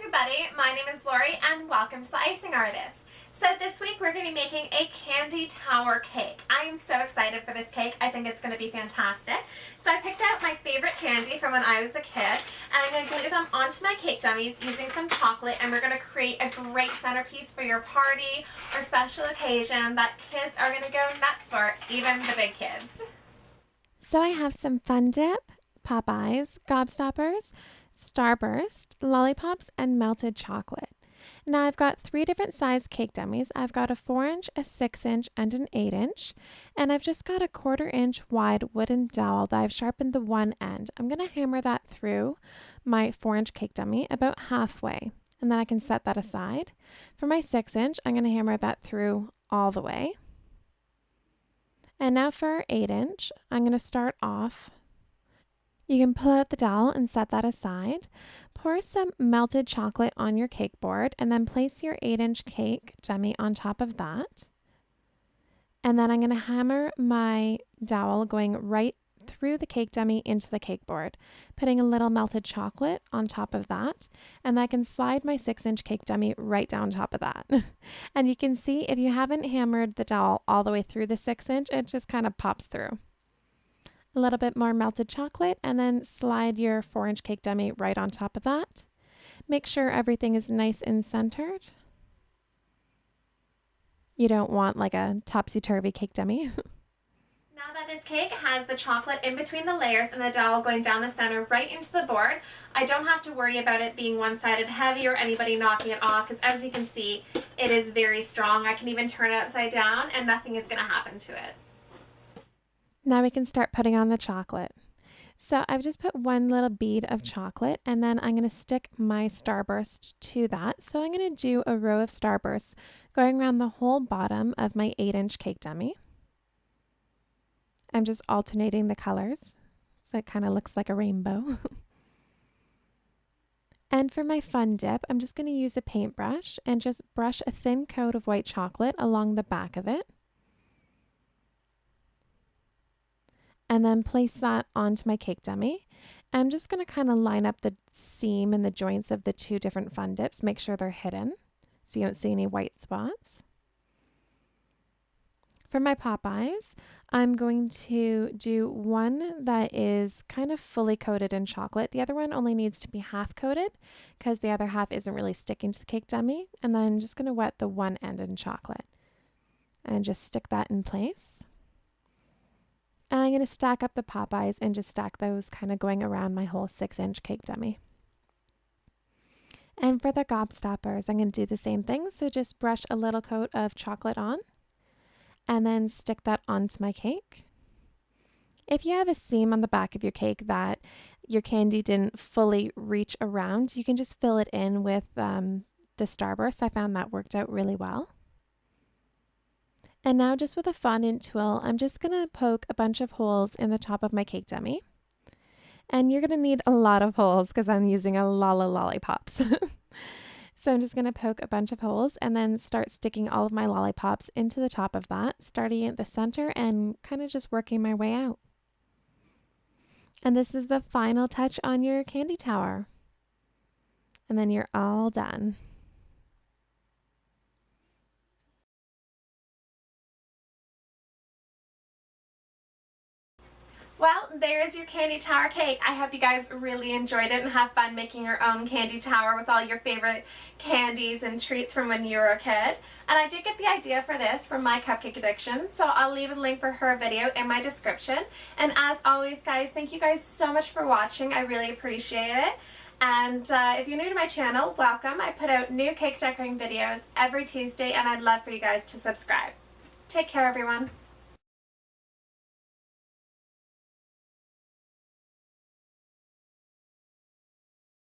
everybody, my name is Lori and welcome to the Icing Artist. So this week we're going to be making a candy tower cake. I am so excited for this cake. I think it's going to be fantastic. So I picked out my favorite candy from when I was a kid and I'm going to glue them onto my cake dummies using some chocolate, and we're going to create a great centerpiece for your party or special occasion that kids are going to go nuts for, even the big kids. So I have some Fun Dip, Popeyes, Gobstoppers, Starburst, lollipops, and melted chocolate. Now I've got 3 different size cake dummies. I've got a 4-inch, a 6-inch, and an 8-inch. And I've just got a 1/4-inch wide wooden dowel that I've sharpened the one end. I'm going to hammer that through my 4-inch cake dummy about halfway, and then I can set that aside. For my 6-inch, I'm going to hammer that through all the way. And now for our 8-inch, I'm going to start off. You can pull out the dowel and set that aside. Pour some melted chocolate on your cake board and then place your 8-inch cake dummy on top of that. And then I'm going to hammer my dowel going right through the cake dummy into the cake board, putting a little melted chocolate on top of that. And I can slide my 6-inch cake dummy right down top of that. And you can see if you haven't hammered the dowel all the way through the 6-inch, it just kind of pops through. A little bit more melted chocolate, and then slide your 4-inch cake dummy right on top of that. Make sure everything is nice and centered. You don't want like a topsy-turvy cake dummy. Now that this cake has the chocolate in between the layers and the dowel going down the center right into the board, I don't have to worry about it being one-sided heavy or anybody knocking it off, because as you can see, it is very strong. I can even turn it upside down and nothing is going to happen to it. Now we can start putting on the chocolate. So I've just put one little bead of chocolate, and then I'm going to stick my starburst to that. So I'm going to do a row of starbursts going around the whole bottom of my 8-inch cake dummy. I'm just alternating the colors so it kind of looks like a rainbow. And for my Fun Dip, I'm just going to use a paintbrush and just brush a thin coat of white chocolate along the back of it. And then place that onto my cake dummy. I'm just going to kind of line up the seam and the joints of the 2 different Fun Dips, make sure they're hidden so you don't see any white spots. For my Popeyes, I'm going to do one that is kind of fully coated in chocolate. The other one only needs to be half coated because the other half isn't really sticking to the cake dummy. And then I'm just going to wet the one end in chocolate and just stick that in place. And I'm going to stack up the Popeyes and just stack those kind of going around my whole 6-inch cake dummy. And for the Gobstoppers, I'm going to do the same thing. So just brush a little coat of chocolate on and then stick that onto my cake. If you have a seam on the back of your cake that your candy didn't fully reach around, you can just fill it in with the Starburst. I found that worked out really well. And now just with a fondant tool, I'm just going to poke a bunch of holes in the top of my cake dummy. And you're going to need a lot of holes because I'm using a lot of lollipops. So I'm just going to poke a bunch of holes and then start sticking all of my lollipops into the top of that, starting at the center and kind of just working my way out. And this is the final touch on your candy tower. And then you're all done. Well, there's your candy tower cake. I hope you guys really enjoyed it and have fun making your own candy tower with all your favorite candies and treats from when you were a kid. And I did get the idea for this from my cupcake addiction, so I'll leave a link for her video in my description. And as always, guys, thank you guys so much for watching. I really appreciate it. And if you're new to my channel, welcome. I put out new cake decorating videos every Tuesday, and I'd love for you guys to subscribe. Take care, everyone.